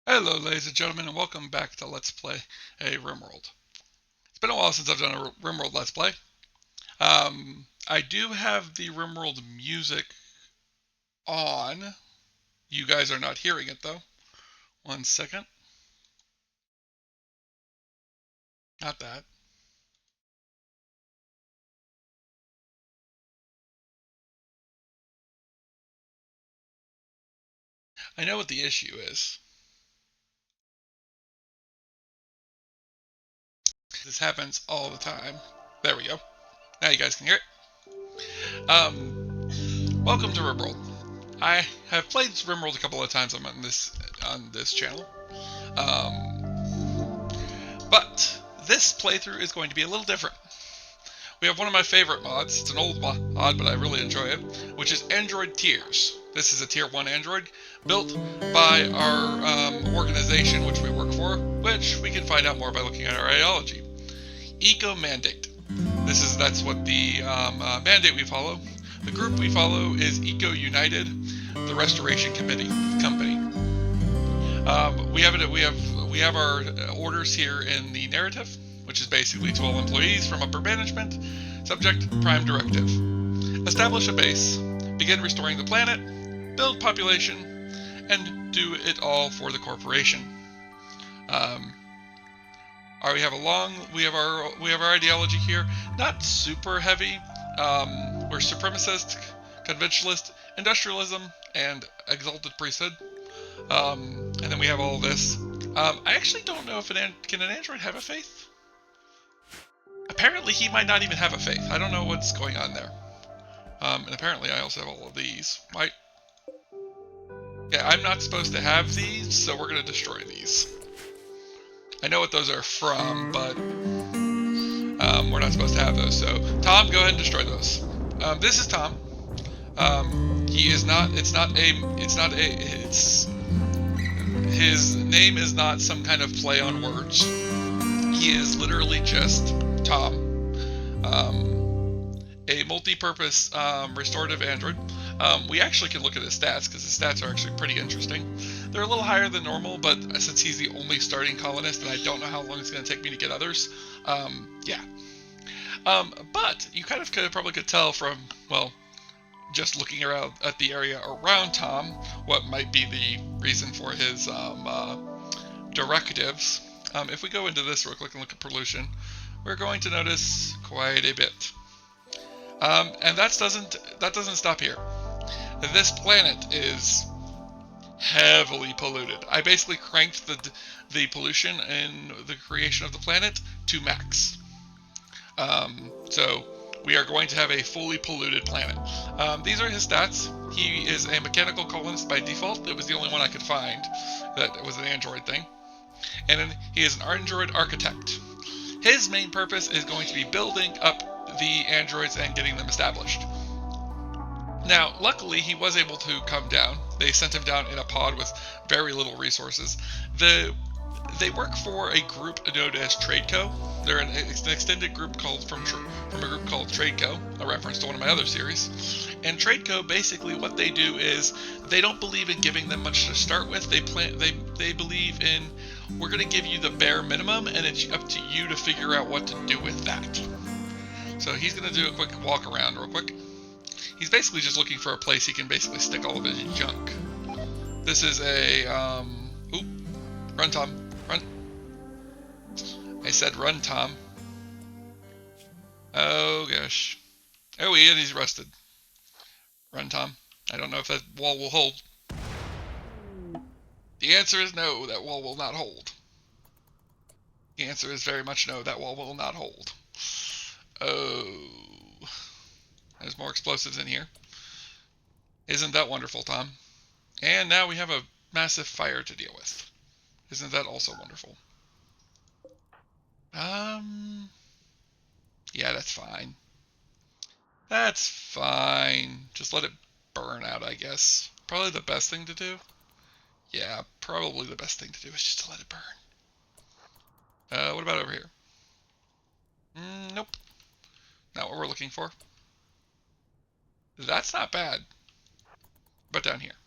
Hello ladies and gentlemen, and welcome back to Let's Play a RimWorld. It's been a while since I've done a RimWorld Let's Play. I do have the RimWorld music on. You guys are not hearing it though. One second. Not that. I know what the issue is. This happens all the time. There we go. Now you guys can hear it. Welcome to RimWorld. I have played RimWorld a couple of times on this channel. But this playthrough is going to be a little different. We have one of my favorite mods. It's an old mod, but I really enjoy it, which is Android Tiers. This is a Tier 1 Android built by our organization which we work for, which we can find out more by looking at our ideology. Eco Mandate. That's what the mandate we follow. The group we follow is Eco United, the Restoration Company. We have our orders here in the narrative, which is basically to all employees from upper management. Subject, Prime Directive. Establish a base, begin restoring the planet, build population, and do it all for the corporation. We have our ideology here. Not super heavy. We're supremacist, conventionalist, industrialism, and exalted priesthood. And then we have all this. I actually don't know if can an android have a faith? Apparently he might not even have a faith. I don't know what's going on there. And apparently I also have all of these. Yeah, I'm not supposed to have these, so we're going to destroy these. I know what those are from, but we're not supposed to have those. So, Tom, go ahead and destroy those. This is Tom. He is not, his name is not some kind of play on words. He is literally just Tom. A multi-purpose restorative android. We actually can look at his stats, because his stats are actually pretty interesting. They're a little higher than normal, but since he's the only starting colonist, and I don't know how long it's going to take me to get others, yeah. But you kind of probably could tell from, well, just looking around at the area around Tom, what might be the reason for his directives. If we go into this real quick and look at pollution, we're going to notice quite a bit. And that doesn't stop here. This planet is heavily polluted. I basically cranked the pollution in the creation of the planet to max. So we are going to have a fully polluted planet. These are his stats. He is a mechanical colonist by default. It was the only one I could find that was an android thing. And then he is an android architect. His main purpose is going to be building up the androids and getting them established. Now, luckily, he was able to come down. They sent him down in a pod with very little resources. They work for a group known as Tradeco. They're an extended group from a group called Tradeco, a reference to one of my other series. And Tradeco, basically, what they do is they don't believe in giving them much to start with. They believe in, we're going to give you the bare minimum, and it's up to you to figure out what to do with that. So he's going to do a quick walk around real quick. He's basically just looking for a place he can basically stick all of his junk. This is a, oop, run Tom, run. I said run Tom. Oh gosh. Oh, he's rusted. Run Tom. I don't know if that wall will hold. The answer is no, that wall will not hold. The answer is very much no, that wall will not hold. Oh. There's more explosives in here. Isn't that wonderful, Tom? And now we have a massive fire to deal with. Isn't that also wonderful? Yeah, that's fine. That's fine. Just let it burn out, I guess. Probably the best thing to do. Yeah, probably the best thing to do is just to let it burn. What about over here? Nope. Not what we're looking for. That's not bad. But down here.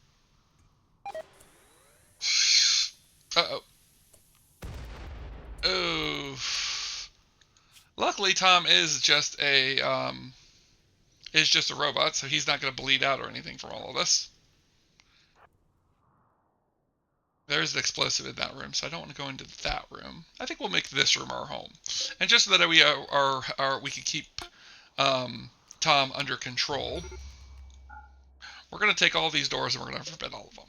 Uh-oh. Oh. Luckily, Tom is just a robot, so he's not going to bleed out or anything from all of this. There's an explosive in that room, so I don't want to go into that room. I think we'll make this room our home, and just so that we can keep Tom under control. We're going to take all these doors and we're going to forbid all of them.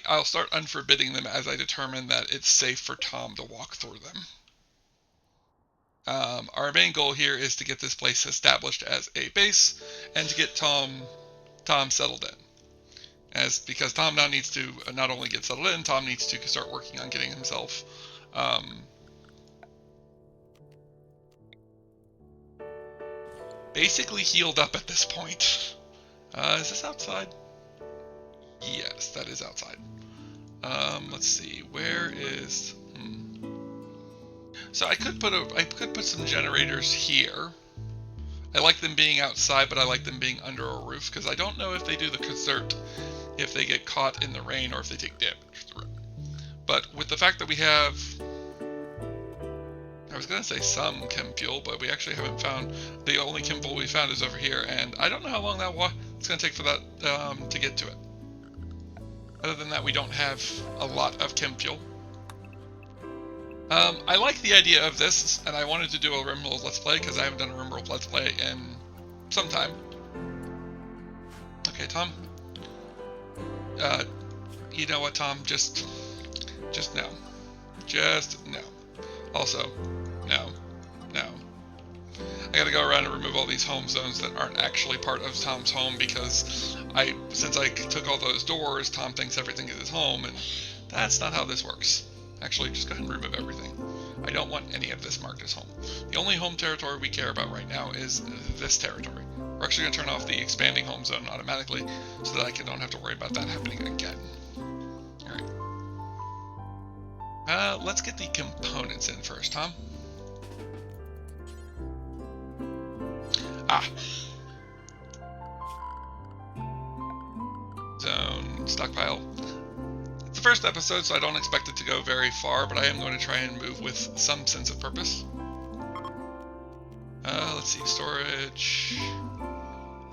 I'll start unforbidding them as I determine that it's safe for Tom to walk through them. Our main goal here is to get this place established as a base and to get Tom settled in. Because Tom now needs to not only get settled in, Tom needs to start working on getting himself basically healed up at this point. Is this outside? Yes, that is outside. Let's see, where is? So I could put some generators here. I like them being outside, but I like them being under a roof because I don't know if they do the concert if they get caught in the rain or if they take damage through it. But with the fact that we have, I was going to say some chem fuel, but we actually haven't found, the only chem fuel we found is over here, and I don't know how long it's going to take for that to get to it. Other than that, we don't have a lot of chem fuel. I like the idea of this, and I wanted to do a Rimworld Let's Play because I haven't done a Rimworld Let's Play in some time. Okay, Tom. You know what, Tom? Just no. Just no. Also, no. I gotta go around and remove all these home zones that aren't actually part of Tom's home because since I took all those doors, Tom thinks everything is his home, and that's not how this works. Actually, just go ahead and remove everything. I don't want any of this marked as home. The only home territory we care about right now is this territory. We're actually going to turn off the expanding home zone automatically so that I don't have to worry about that happening again. Alright. Let's get the components in first, Tom. Zone, stockpile. It's the first episode, so I don't expect it to go very far, but I am going to try and move with some sense of purpose. Let's see, storage.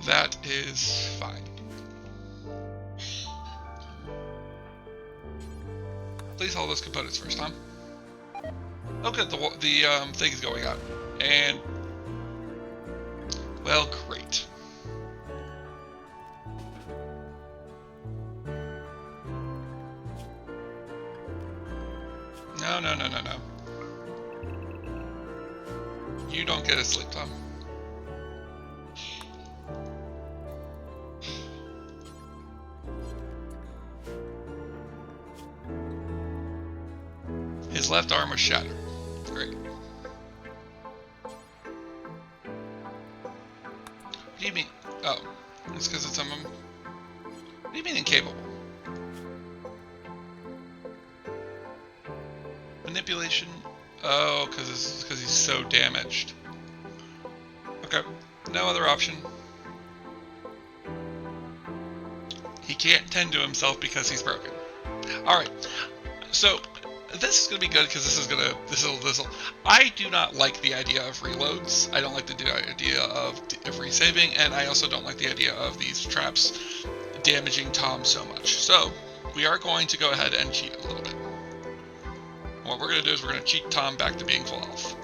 That is fine. Please hold those components first, Tom. Oh good, the thing is going up. And, well, great. No. You don't get asleep, Tom. His left arm was shattered. Great. What do you mean? Oh, it's because it's what do you mean incapable? Manipulation. Oh, because he's so damaged. Okay, no other option. He can't tend to himself because he's broken. All right, so this is gonna be good because this'll. I do not like the idea of reloads. I don't like the idea of resaving, and I also don't like the idea of these traps damaging Tom so much. So we are going to go ahead and cheat a little bit. What we're going to do is we're going to cheat Tom back to being full health.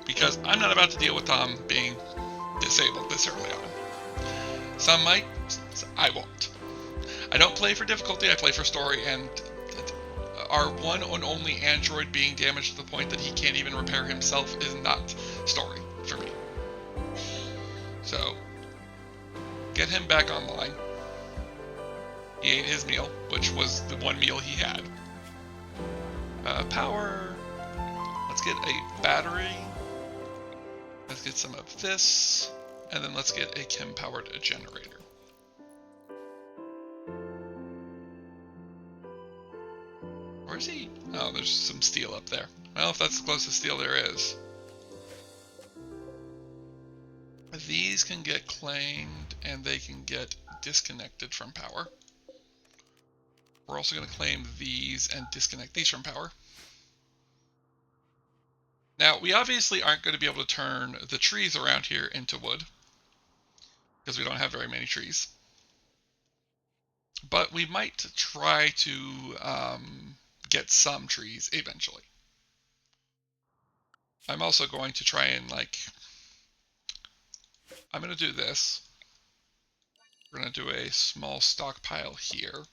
Because I'm not about to deal with Tom being disabled this early on. Some might, I won't. I don't play for difficulty, I play for story, and our one and only android being damaged to the point that he can't even repair himself is not story for me. So, get him back online. He ate his meal, which was the one meal he had. Power. Let's get a battery. Let's get some of this. And then let's get a chem-powered generator. Where is he? Oh, there's some steel up there. Well, if that's the closest steel there is. These can get claimed, and they can get disconnected from power. We're also going to claim these and disconnect these from power. Now, we obviously aren't going to be able to turn the trees around here into wood, because we don't have very many trees. But we might try to get some trees eventually. I'm also going to try and, I'm going to do this. We're going to do a small stockpile here.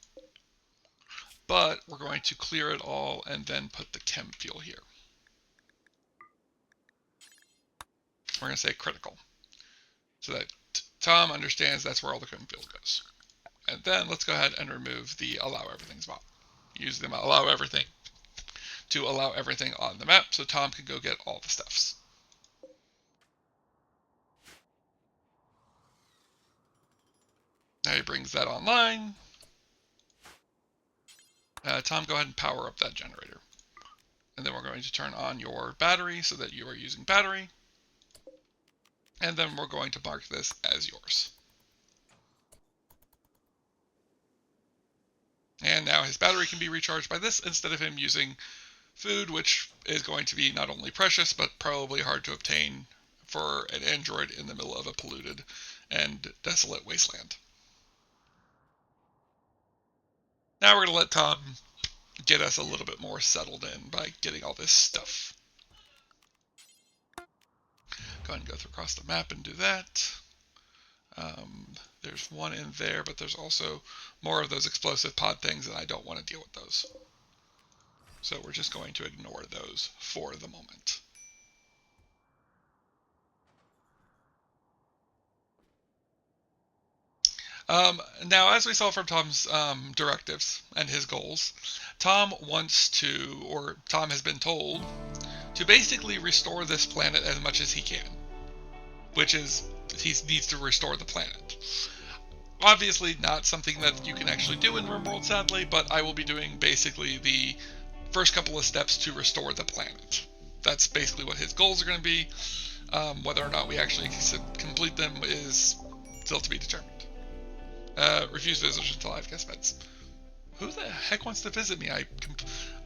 But we're going to clear it all and then put the chem fuel here. We're going to say critical, so that Tom understands that's where all the chem fuel goes. And then let's go ahead and remove the allow everything spot. Use the allow everything to allow everything on the map so Tom can go get all the stuffs. Now he brings that online. Tom, go ahead and power up that generator. And then we're going to turn on your battery so that you are using battery. And then we're going to mark this as yours. And now his battery can be recharged by this instead of him using food, which is going to be not only precious, but probably hard to obtain for an android in the middle of a polluted and desolate wasteland. Now we're going to let Tom get us a little bit more settled in by getting all this stuff. Go ahead and go across the map and do that. There's one in there, but there's also more of those explosive pod things, and I don't want to deal with those. So we're just going to ignore those for the moment. Now, as we saw from Tom's directives and his goals, Tom wants to, or Tom has been told, to basically restore this planet as much as he can. Which is, he needs to restore the planet. Obviously not something that you can actually do in RimWorld, sadly, but I will be doing basically the first couple of steps to restore the planet. That's basically what his goals are going to be. Whether or not we actually complete them is still to be determined. Refuse visitors until I have guest beds. Who the heck wants to visit me? I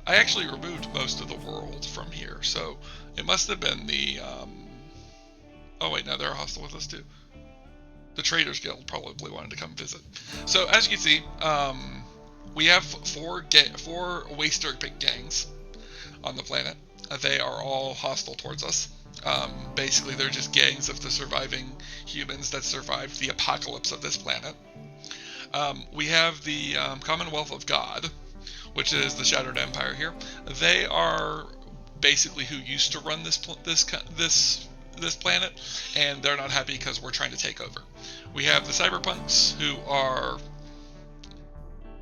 actually removed most of the world from here, so it must have been the... Oh wait, no, they're hostile with us too. The Traders Guild probably wanted to come visit. So as you can see, we have four waster gangs on the planet. They are all hostile towards us. Basically, they're just gangs of the surviving humans that survived the apocalypse of this planet. We have the Commonwealth of God, which is the Shattered Empire here. They are basically who used to run this planet, and they're not happy because we're trying to take over. We have the Cyberpunks, who are...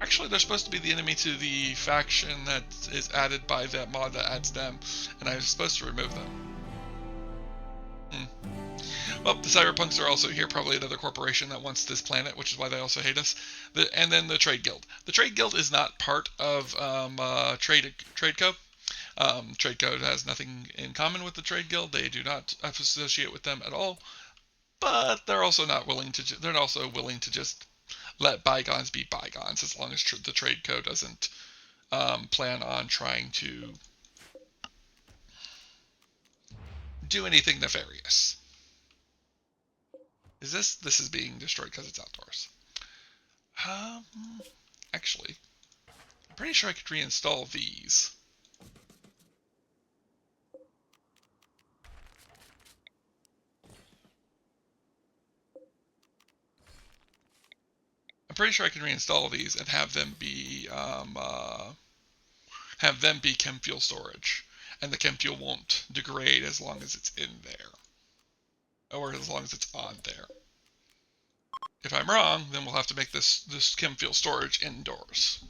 Actually, they're supposed to be the enemy to the faction that is added by that mod that adds them, and I was supposed to remove them. Well, the Cyberpunks are also here, probably another corporation that wants this planet, which is why they also hate us. And then the Trade Guild. The Trade Guild is not part of TradeCo. TradeCo has nothing in common with the Trade Guild. They do not associate with them at all. But they're also not willing to. They're also willing to just let bygones be bygones, as long as the TradeCo doesn't plan on trying to do anything nefarious. Is this is being destroyed because it's outdoors? Actually, I'm pretty sure I could reinstall these. I'm pretty sure I can reinstall these and have them be chem fuel storage, and the chem fuel won't degrade as long as it's in there, or as long as it's on there. If I'm wrong, then we'll have to make this chem fuel storage indoors.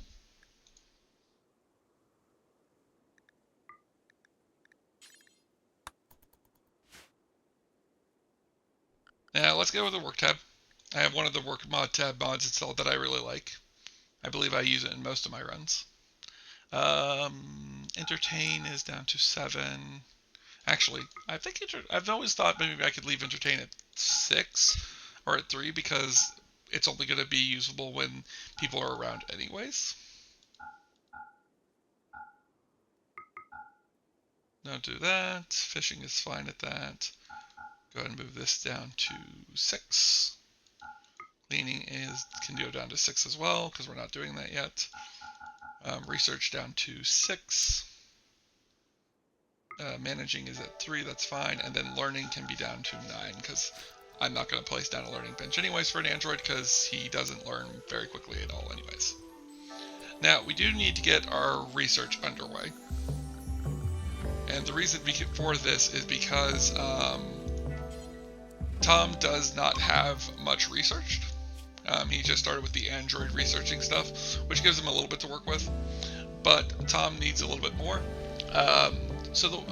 Now let's go with the work tab. I have one of the work mod tab mods installed that I really like. I believe I use it in most of my runs. Entertain is down to 7. Actually, I think I've always thought maybe I could leave entertain at 6 or at 3 because it's only going to be usable when people are around anyways. Don't do that. Fishing is fine at that. Go ahead and move this down to 6. Cleaning can go down to 6 as well, because we're not doing that yet. Research down to 6. Managing is at 3, that's fine. And then learning can be down to 9, because I'm not going to place down a learning bench anyways for an android, because he doesn't learn very quickly at all anyways. Now, we do need to get our research underway. And the reason for this is because Tom does not have much researched. He just started with the Android researching stuff, which gives him a little bit to work with. But Tom needs a little bit more.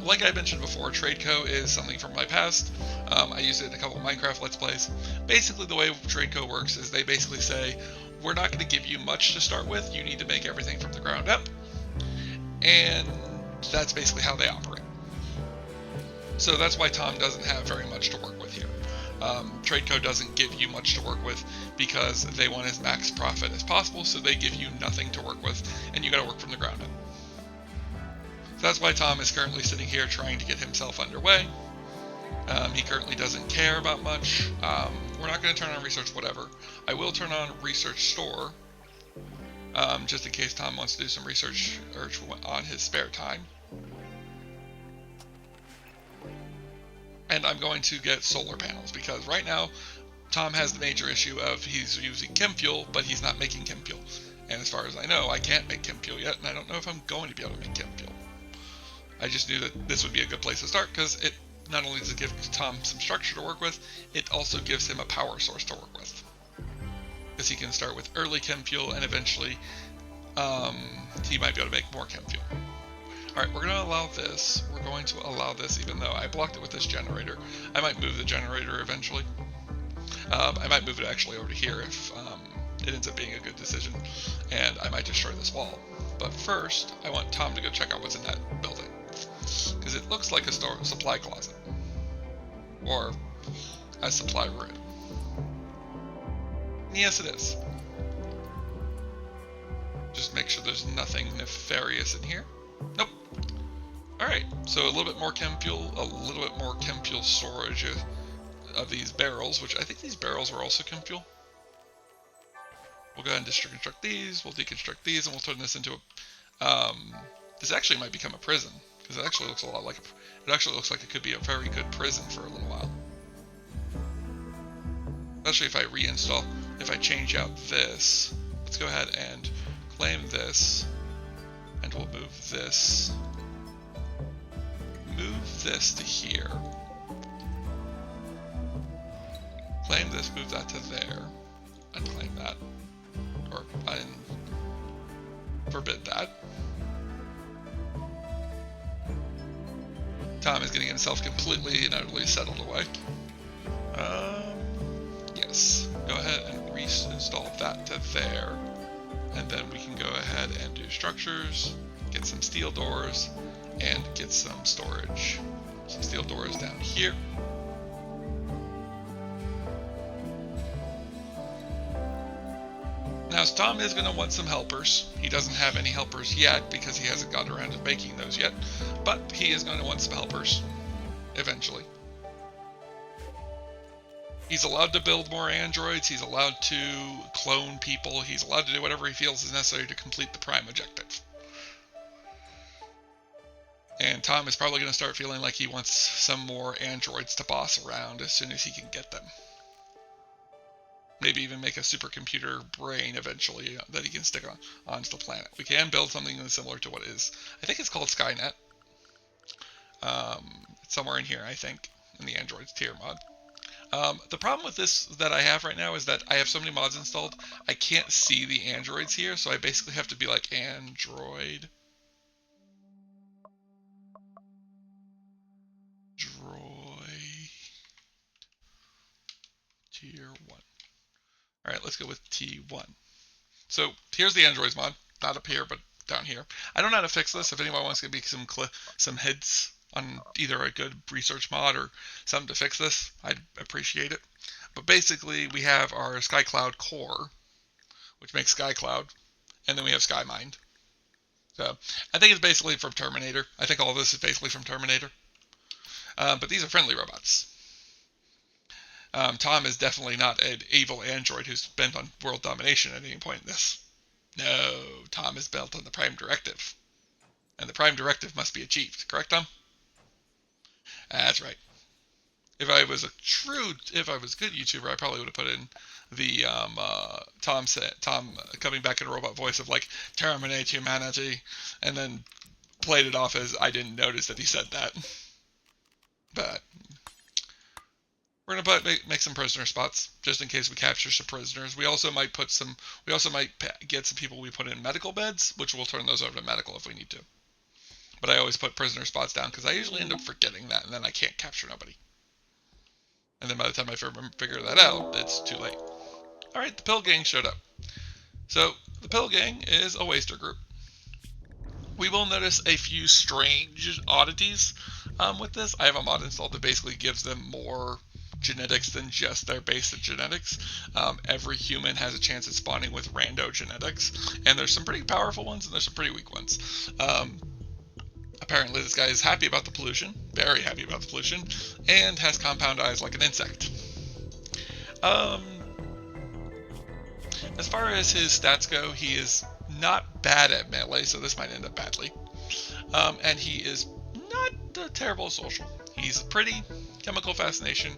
Like I mentioned before, TradeCo is something from my past. I used it in a couple of Minecraft Let's Plays. Basically, the way TradeCo works is they basically say, we're not going to give you much to start with. You need to make everything from the ground up. And that's basically how they operate. So that's why Tom doesn't have very much to work with here. TradeCo doesn't give you much to work with because they want as max profit as possible, so they give you nothing to work with, and you got to work from the ground up. So that's why Tom is currently sitting here trying to get himself underway. He currently doesn't care about much. We're not going to turn on research whatever. I will turn on research store, just in case Tom wants to do some research on his spare time. And I'm going to get solar panels, because right now Tom has the major issue of he's using chem fuel, but he's not making chem fuel. And as far as I know, I can't make chem fuel yet, and I don't know if I'm going to be able to make chem fuel. I just knew that this would be a good place to start, because it not only does it give Tom some structure to work with, it also gives him a power source to work with. Because he can start with early chem fuel, and eventually he might be able to make more chem fuel. Alright, we're going to allow this. We're going to allow this, even though I blocked it with this generator. I might move the generator eventually. I might move it actually over to here if it ends up being a good decision. And I might destroy this wall. But first, I want Tom to go check out what's in that building. Because it looks like a supply closet. Or a supply room. Yes, it is. Just make sure there's nothing nefarious in here. Nope. Alright, so a little bit more chem fuel, a little bit more chem fuel storage of these barrels, which I think these barrels were also chem fuel. We'll go ahead and deconstruct these, we'll deconstruct these, and we'll turn this into a... this actually might become a prison, because it actually looks a lot like it actually looks like it could be a very good prison for a little while. Especially if I reinstall, if I change out this. Let's go ahead and claim this, and we'll move this. Move this to here. Claim this, move that to there. Unclaim that. Or forbid that. Tom is getting himself completely and utterly settled away. Yes. Go ahead and reinstall that to there. And then we can go ahead and do structures, get some steel doors, and get some storage. Some steel doors down here. Now, Tom is going to want some helpers. He doesn't have any helpers yet because he hasn't gotten around to making those yet, but he is going to want some helpers eventually. He's allowed to build more androids, he's allowed to clone people, he's allowed to do whatever he feels is necessary to complete the prime objective. And Tom is probably going to start feeling like he wants some more androids to boss around as soon as he can get them. Maybe even make a supercomputer brain eventually that he can stick onto the planet. We can build something similar to what is, I think it's called Skynet. It's somewhere in here, I think, in the Androids tier mod. The problem with this that I have right now is that I have so many mods installed, I can't see the androids here, so I basically have to be like Android. Droid. Tier 1. Alright, let's go with T1. So here's the androids mod. Not up here, but down here. I don't know how to fix this. If anyone wants to give me some hits on either a good research mod or something to fix this, I'd appreciate it. But basically, we have our SkyCloud core, which makes SkyCloud, and then we have SkyMind. So I think it's basically from Terminator. I think all of this is basically from Terminator. But these are friendly robots. Tom is definitely not an evil android who's bent on world domination at any point in this. No, Tom is built on the Prime Directive. And the Prime Directive must be achieved. Correct, Tom? That's right. If I was a good YouTuber, I probably would have put in the Tom coming back in a robot voice of like terminate humanity, and then played it off as I didn't notice that he said that. But we're gonna make some prisoner spots just in case we capture some prisoners. We also might get some people we put in medical beds, which we'll turn those over to medical if we need to. But I always put prisoner spots down because I usually end up forgetting that, and then I can't capture nobody. And then by the time I figure that out, it's too late. Alright, the Pill Gang showed up. So, the Pill Gang is a waster group. We will notice a few strange oddities with this. I have a mod installed that basically gives them more genetics than just their basic genetics. Every human has a chance at spawning with rando genetics, and there's some pretty powerful ones and there's some pretty weak ones. Apparently this guy is happy about the pollution, very happy about the pollution, and has compound eyes like an insect. As far as his stats go, he is not bad at melee, so this might end up badly. And he is not terrible social. He's pretty, chemical fascination,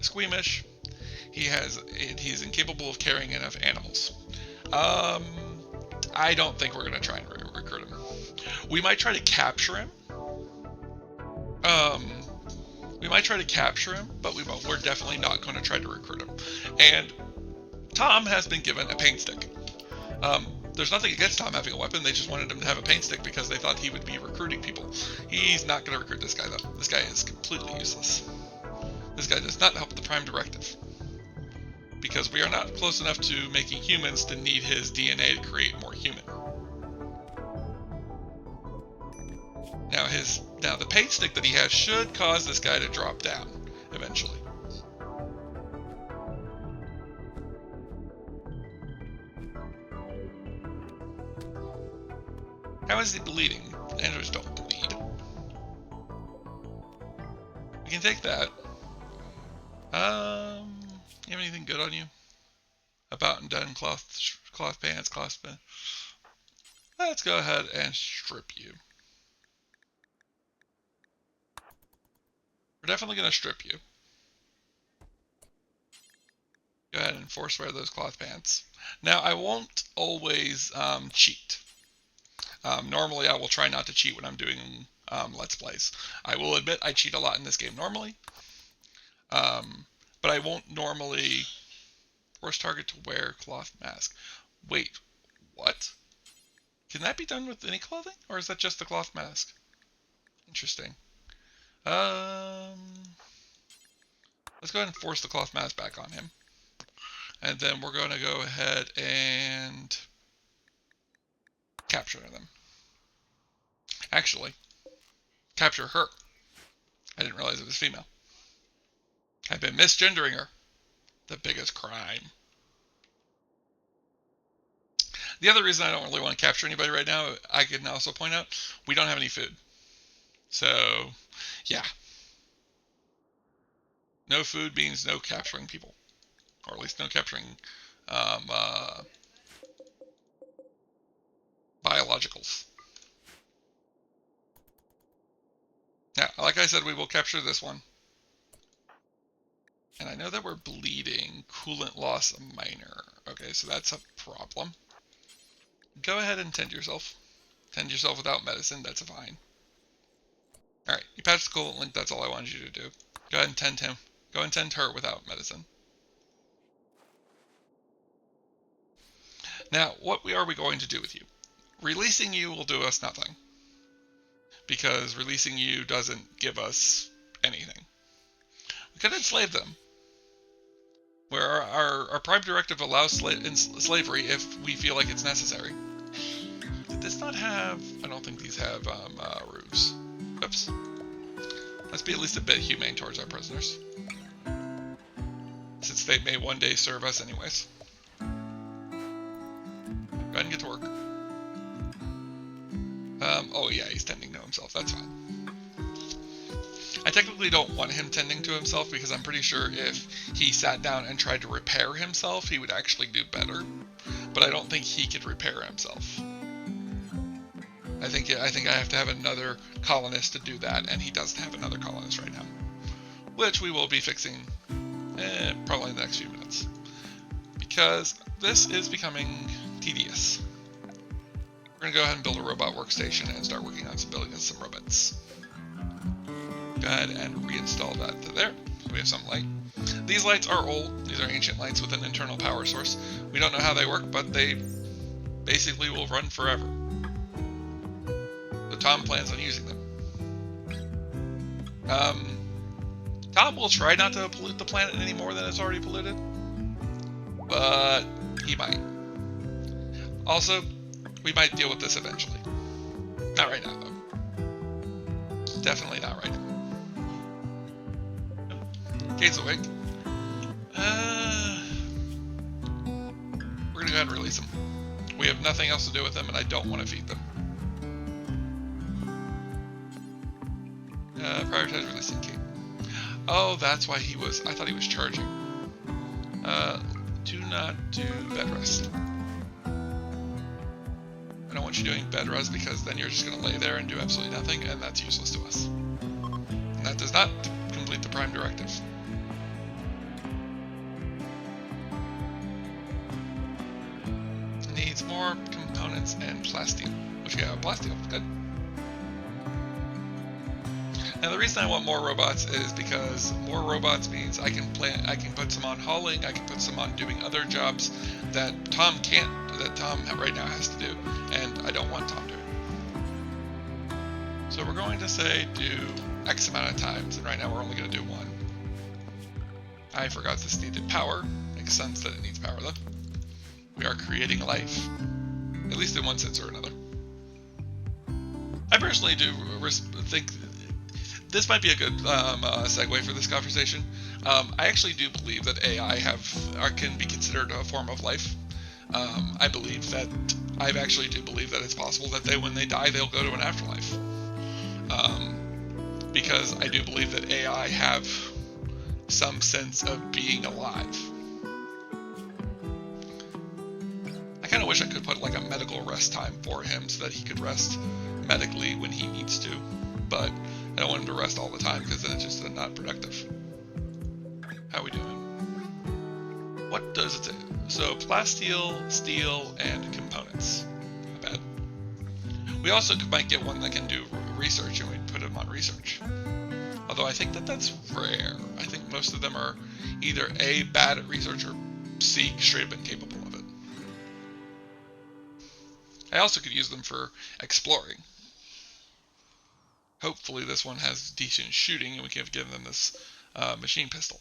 squeamish. He's incapable of carrying enough animals. I don't think we're gonna try and recruit him. We might try to capture him. But we won't. We're definitely not going to try to recruit him. And Tom has been given a paint stick. There's nothing against Tom having a weapon. They just wanted him to have a paint stick because they thought he would be recruiting people. He's not going to recruit this guy, though. This guy is completely useless. This guy does not help the Prime Directive. Because we are not close enough to making humans to need his DNA to create more human. Now the paint stick that he has should cause this guy to drop down eventually. How is he bleeding? Androids don't bleed. We can take that. You have anything good on you? About and done, cloth pants, cloth pants. Let's go ahead and strip you. We're definitely going to strip you. Go ahead and force wear those cloth pants. Now, I won't always cheat. Normally, I will try not to cheat when I'm doing Let's Plays. I will admit I cheat a lot in this game normally. But I won't normally force target to wear cloth mask. Wait, what? Can that be done with any clothing? Or is that just the cloth mask? Interesting. Let's go ahead and force the cloth mask back on him. And then we're going to go ahead and capture them. Actually, capture her. I didn't realize it was female. I've been misgendering her. The biggest crime. The other reason I don't really want to capture anybody right now, I can also point out, we don't have any food. So, yeah. No food means no capturing people. Or at least no capturing biologicals. Now, like I said, we will capture this one. And I know that we're bleeding. Coolant loss minor. Okay, so that's a problem. Go ahead and tend yourself. Tend yourself without medicine, that's fine. Alright, you passed the coolant link, that's all I wanted you to do. Go ahead and tend him. Go and tend her without medicine. Now, what are we going to do with you? Releasing you will do us nothing. Because releasing you doesn't give us anything. We could enslave them. Where our Prime Directive allows slavery if we feel like it's necessary. Did this not have... I don't think these have roofs. Oops. Let's be at least a bit humane towards our prisoners. Since they may one day serve us anyways. Go ahead and get to work. he's tending to himself. That's fine. I technically don't want him tending to himself because I'm pretty sure if he sat down and tried to repair himself, he would actually do better. But I don't think he could repair himself. I think I have to have another colonist to do that, and he doesn't have another colonist right now, which we will be fixing probably in the next few minutes because this is becoming tedious. We're gonna go ahead and build a robot workstation and start working on building some robots. Go ahead and reinstall that to there. So we have some light. These lights are old. These are ancient lights with an internal power source. We don't know how they work, but they basically will run forever. So Tom plans on using them. Tom will try not to pollute the planet any more than it's already polluted, but he might. Also, we might deal with this eventually. Not right now, though. Definitely not right now. Kate's awake. We're gonna go ahead and release them. We have nothing else to do with them, and I don't want to feed them. Prioritize releasing Kate. Oh, that's why he was. I thought he was charging. Do not do bed rest. I don't want you doing bed rest because then you're just going to lay there and do absolutely nothing, and that's useless to us. And that does not complete the prime directive. Needs more components and plasteel. Which we have plasteel. Good. Now the reason I want more robots is because more robots means I can put some on hauling, I can put some on doing other jobs that Tom right now has to do, and I don't want Tom doing. So we're going to say do X amount of times, and right now we're only going to do one. I forgot this needed power. Makes sense that it needs power though. We are creating life, at least in one sense or another. I personally do think this might be a good segue for this conversation. I actually do believe that AI can be considered a form of life. I actually do believe that it's possible that when they die, they'll go to an afterlife. Because I do believe that AI have some sense of being alive. I kind of wish I could put like a medical rest time for him so that he could rest medically when he needs to, but I don't want him to rest all the time because then it's just not productive. How are we doing? What does it do? So plasteel, steel, and components. Not bad. We also might get one that can do research, and we put him on research. Although I think that's rare. I think most of them are either A, bad at research, or C, straight up incapable of it. I also could use them for exploring. Hopefully this one has decent shooting and we can give them this machine pistol.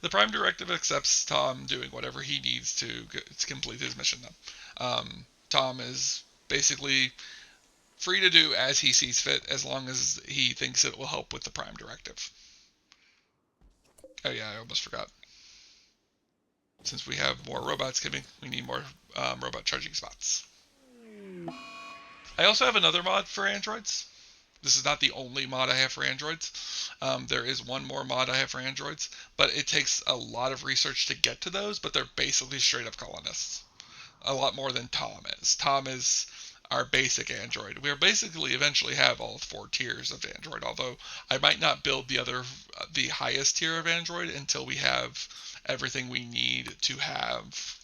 The Prime Directive accepts Tom doing whatever he needs to complete his mission though. Tom is basically free to do as he sees fit as long as he thinks it will help with the Prime Directive. Oh yeah, I almost forgot. Since we have more robots coming, we need more robot charging spots. I also have another mod for androids. This is not the only mod I have for androids. There is one more mod I have for androids, but it takes a lot of research to get to those, but they're basically straight up colonists. A lot more than Tom is. Tom is our basic android. We'll basically eventually have all 4 tiers of android, although I might not build the highest tier of android until we have everything we need to have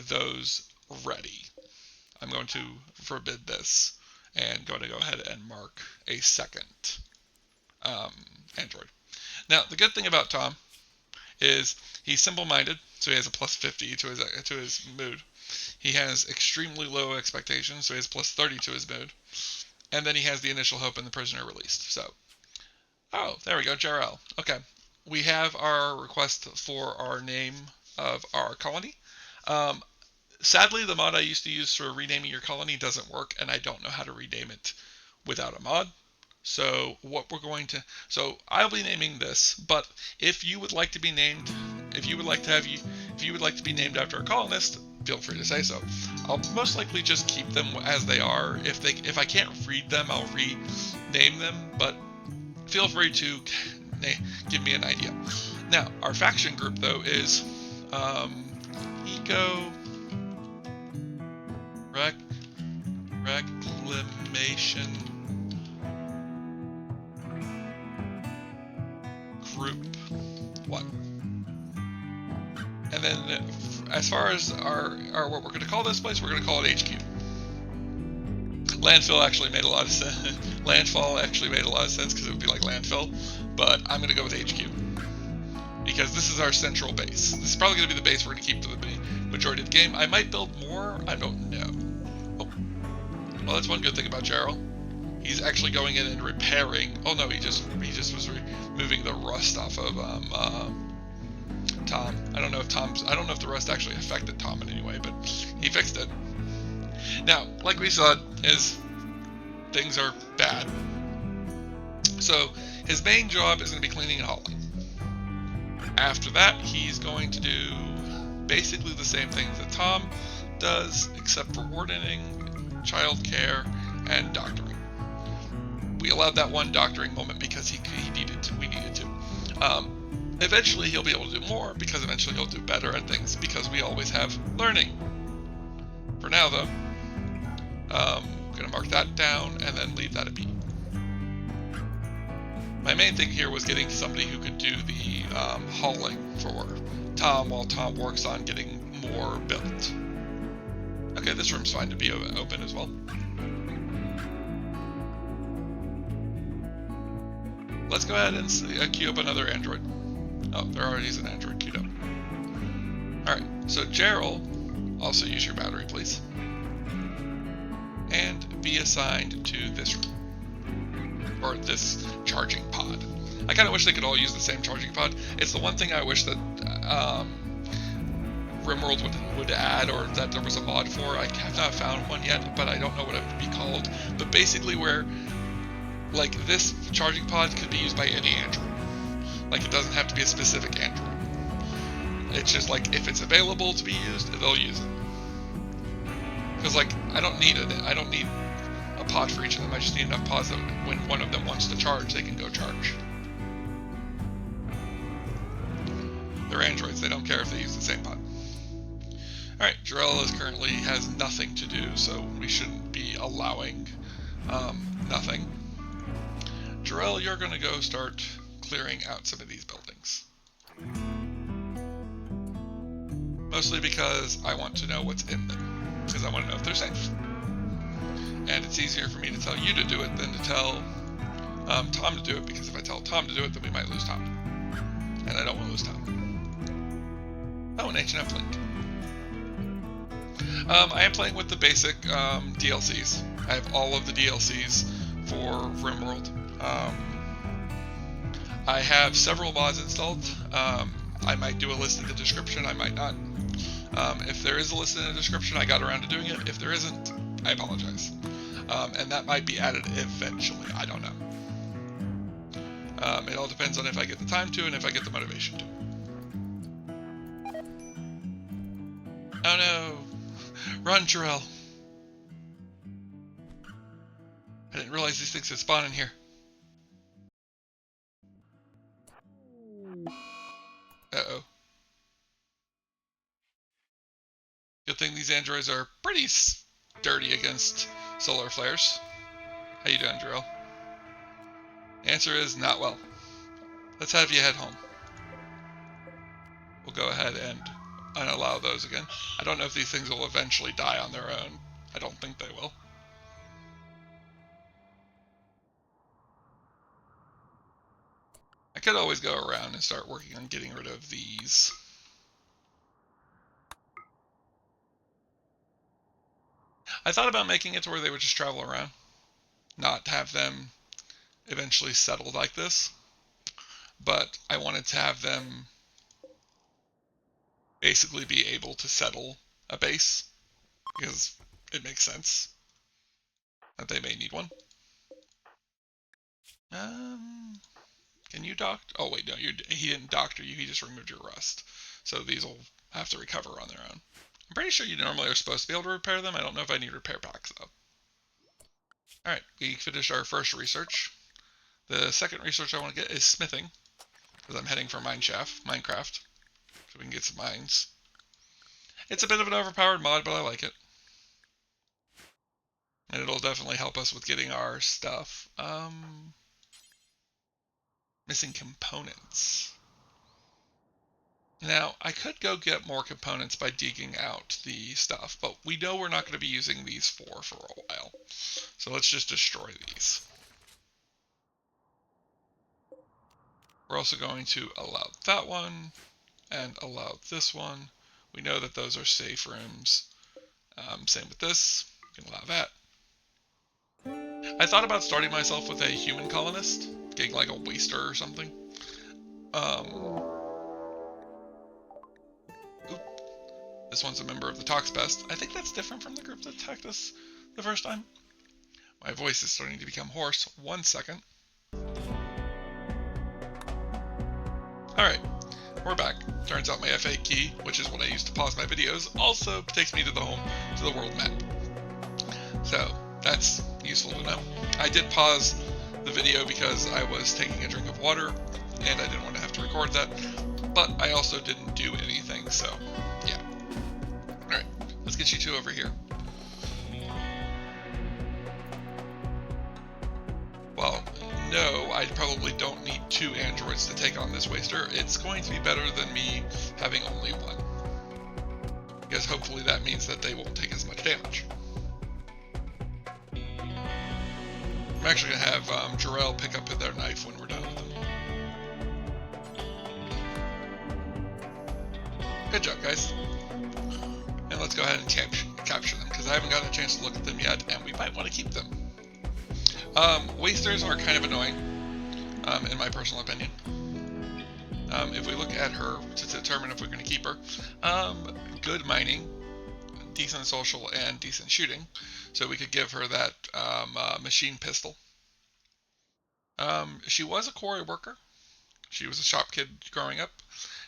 those ready. I'm going to forbid this and going to go ahead and mark a second android. Now, the good thing about Tom is he's simple-minded, so he has a plus 50 to his mood. He has extremely low expectations, so he has plus 30 to his mood. And then he has the initial hope and the prisoner released. So, oh, there we go, Jarrell. Okay, we have our request for our name of our colony. Sadly, the mod I used to use for renaming your colony doesn't work, and I don't know how to rename it without a mod. So what we're going to, so I'll be naming this, but if you would like to be named, if you would like to have you, if you would like to be named after a colonist, feel free to say so. I'll most likely just keep them as they are. If I can't read them, I'll rename them, but feel free to give me an idea. Now, our faction group though is Eco Reclamation Group 1. And then as far as our what we're going to call this place, we're going to call it HQ. Landfill actually made a lot of sense. Landfall actually made a lot of sense because it would be like landfill, but I'm going to go with HQ because this is our central base. This is probably going to be the base we're going to keep for the majority of the game. I might build more. I don't know. Oh, well, that's one good thing about Gerald. He's actually going in and repairing. Oh no, he just was removing the rust off of Tom. I don't know if the rust actually affected Tom in any way, but he fixed it. Now, like we said, things are bad. So his main job is going to be cleaning and hauling. After that, he's going to do basically the same things that Tom does, except for wardening, childcare, and doctoring. We allowed that one doctoring moment because we needed to. Eventually, he'll be able to do more because eventually he'll do better at things because we always have learning. For now, though, I'm going to mark that down and then leave that a B. My main thing here was getting somebody who could do the hauling for Tom while Tom works on getting more built. Okay, this room's fine to be open as well. Let's go ahead and queue up another android. Oh, there already is an android queued up. Alright, so Gerald, also use your battery, please. And be assigned to this room. Or this charging pod. I kind of wish they could all use the same charging pod. It's the one thing I wish that RimWorld would add, or that there was a mod for. I have not found one yet, but I don't know what it would be called. But basically where, like, this charging pod could be used by any android. Like, it doesn't have to be a specific android. It's just like, if it's available to be used, they'll use it. Because, like, I don't need a pod for each of them. I just need enough pods that when one of them wants to charge, they can go charge. They're androids. They don't care if they use the same pod. Alright, Jarell currently has nothing to do, so we shouldn't be allowing nothing. Jarell, you're going to go start clearing out some of these buildings. Mostly because I want to know what's in them. Because I want to know if they're safe. And it's easier for me to tell you to do it than to tell Tom to do it, because if I tell Tom to do it, then we might lose Tom. And I don't want to lose Tom. Oh, an ancient uplink. I am playing with the basic DLCs. I have all of the DLCs for RimWorld. I have several mods installed. I might do a list in the description, I might not. If there is a list in the description, I got around to doing it. If there isn't, I apologize. And that might be added eventually, I don't know. It all depends on if I get the time to and if I get the motivation to. Oh no! Run, Jarell! I didn't realize these things would spawn in here. Uh-oh. Good thing these androids are pretty sturdy against solar flares. How you doing, Jarell? Answer is not well. Let's have you head home. We'll go ahead and unallow those again. I don't know if these things will eventually die on their own. I don't think they will. I could always go around and start working on getting rid of these. I thought about making it to where they would just travel around. Not have them eventually settle like this. But I wanted to have them basically be able to settle a base. Because it makes sense that they may need one. you docked? Oh wait, no, he didn't doctor you. He just removed your rust. So these will have to recover on their own. I'm pretty sure you normally are supposed to be able to repair them. I don't know if I need repair packs though. All right, we finished our first research. The second research I want to get is smithing, because I'm heading for Minecraft, so we can get some mines. It's a bit of an overpowered mod, but I like it. And it'll definitely help us with getting our stuff. Missing components. Now, I could go get more components by digging out the stuff, but we know we're not going to be using these for a while. So let's just destroy these. We're also going to allow that one and allow this one. We know that those are safe rooms. Same with this. We can allow that. I thought about starting myself with a human colonist, getting like a waster or something. This one's a member of the Toxpest. I think that's different from the group that attacked us the first time. My voice is starting to become hoarse. 1 second. Alright, we're back. Turns out my F8 key, which is what I use to pause my videos, also takes me to the world map. So, that's useful to know. I did pause the video because I was taking a drink of water, and I didn't want to have to record that, but I also didn't do anything, so, yeah. Alright, let's get you two over here. Well, no, I probably don't need 2 androids to take on this waster. It's going to be better than me having only 1. Because hopefully that means that they won't take as much damage. I'm actually going to have Jarrell pick up their knife when we're done with them. Good job, guys. And let's go ahead and capture them, because I haven't gotten a chance to look at them yet, and we might want to keep them. Wasters are kind of annoying, in my personal opinion. If we look at her to determine if we're going to keep her, good mining, decent social, and decent shooting. So we could give her that machine pistol. She was a quarry worker. She was a shop kid growing up.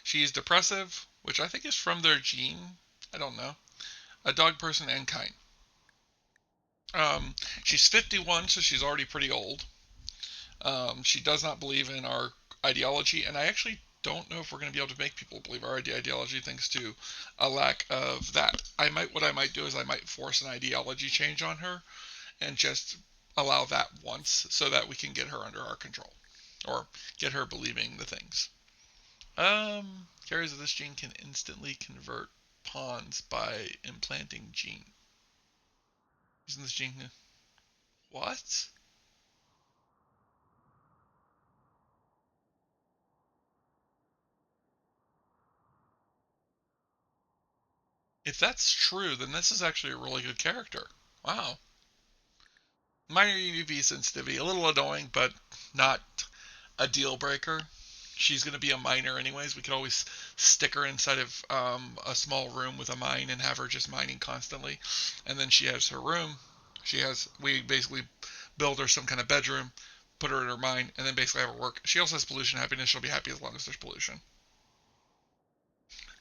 She's depressive, which I think is from their gene. I don't know. A dog person and kind. She's 51, so she's already pretty old. She does not believe in our ideology, and I actually don't know if we're going to be able to make people believe our ideology thanks to a lack of that. What I might do is I might force an ideology change on her and just allow that once so that we can get her under our control or get her believing the things. Carriers of this gene can instantly convert pawns by implanting gene. Using this gene. What? If that's true, then this is actually a really good character. Wow. Minor UV sensitivity, a little annoying, but not a deal breaker. She's going to be a miner anyways. We could always stick her inside of a small room with a mine and have her just mining constantly. And then she has her room. We basically build her some kind of bedroom, put her in her mine, and then basically have her work. She also has pollution happiness. She'll be happy as long as there's pollution.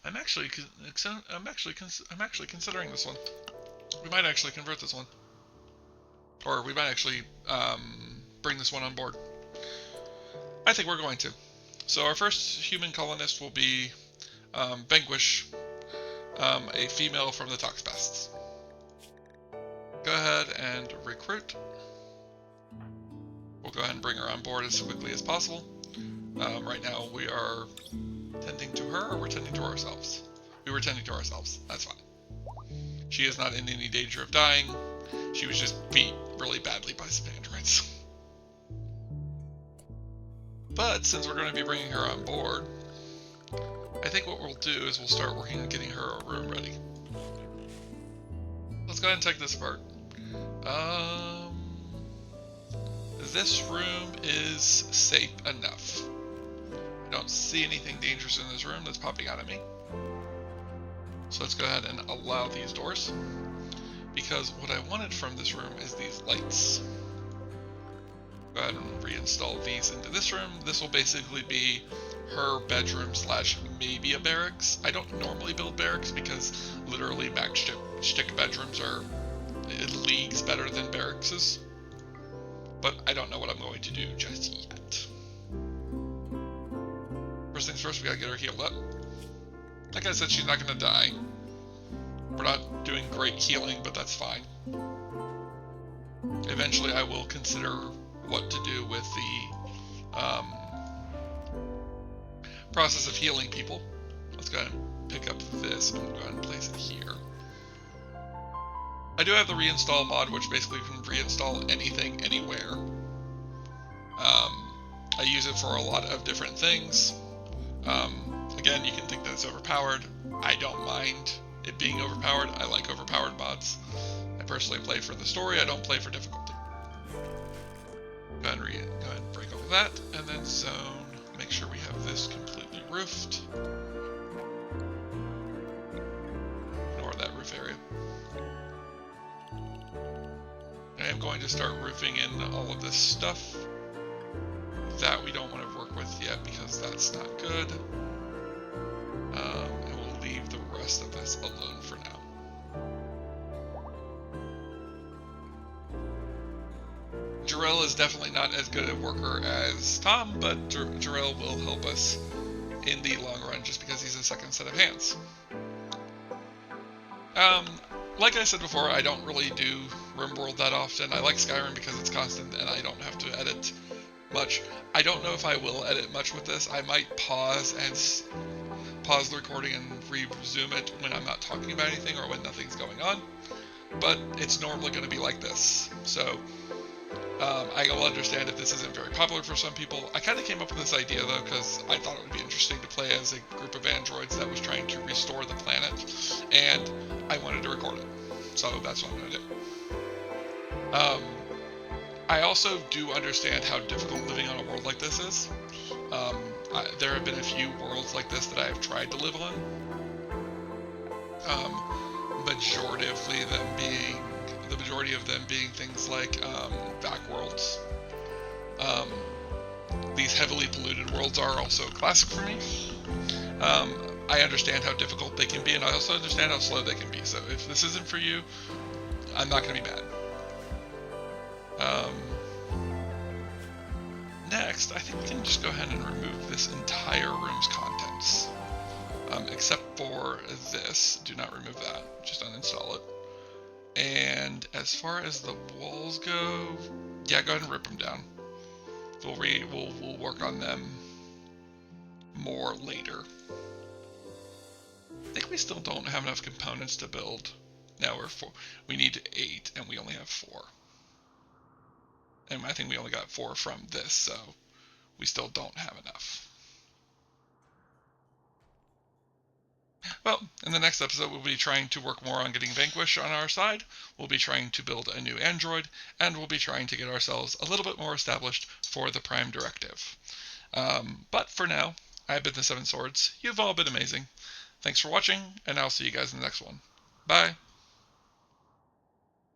I'm actually considering this one. We might actually convert this one. Or we might actually bring this one on board. I think we're going to. So our first human colonist will be Vanquish, a female from the Toxpests. Go ahead and recruit. We'll go ahead and bring her on board as quickly as possible. Right now we are tending to her, or we're tending to ourselves? We were tending to ourselves. That's fine. She is not in any danger of dying. She was just beat really badly by some androids. But since we're going to be bringing her on board, I think what we'll do is we'll start working on getting her a room ready. Let's go ahead and take this apart. This room is safe enough. I don't see anything dangerous in this room that's popping out at me. So let's go ahead and allow these doors, because what I wanted from this room is these lights. Go ahead and reinstall these into this room. This will basically be her bedroom slash maybe a barracks. I don't normally build barracks because literally matchstick bedrooms are leagues better than barracks. But I don't know what I'm going to do just yet. First things first, we gotta get her healed up. Like I said, she's not gonna die. We're not doing great healing, but that's fine. Eventually I will consider what to do with the process of healing people. Let's go ahead and pick up this and go ahead and place it here. I do have the reinstall mod, which basically can reinstall anything, anywhere. I use it for a lot of different things. Again, you can think that it's overpowered. I don't mind it being overpowered. I like overpowered mods. I personally play for the story. I don't play for difficulty. Go ahead and break all of that, and then zone. Make sure we have this completely roofed. Ignore that roof area. I am going to start roofing in all of this stuff. That we don't want to work with yet because that's not good. And we'll leave the rest of this alone for now. Jarell is definitely not as good a worker as Tom, but Jarell will help us in the long run just because he's a second set of hands. Like I said before, I don't really do RimWorld that often. I like Skyrim because it's constant and I don't have to edit much. I don't know if I will edit much with this. I might pause the recording and resume it when I'm not talking about anything or when nothing's going on. But it's normally going to be like this. So I will understand if this isn't very popular for some people. I kind of came up with this idea though because I thought it would be interesting to play as a group of androids that was trying to restore the planet, and I wanted to record it. So that's what I'm going to do. I also do understand how difficult living on a world like this is. There have been a few worlds like this that I have tried to live on. The majority of them being things like backworlds. These heavily polluted worlds are also classic for me. I understand how difficult they can be, and I also understand how slow they can be. So if this isn't for you, I'm not going to be mad. Next, I think we can just go ahead and remove this entire room's contents. Except for this. Do not remove that. Just uninstall it. And as far as the walls go, yeah, go ahead and rip them down. We'll work on them more later. I think we still don't have enough components to build. Now we need 8, and we only have 4. And I think we only got 4 from this, so we still don't have enough. Well, in the next episode, we'll be trying to work more on getting Vanquish on our side. We'll be trying to build a new android, and we'll be trying to get ourselves a little bit more established for the Prime Directive. But for now, I've been the Seven Swords. You've all been amazing. Thanks for watching, and I'll see you guys in the next one. Bye.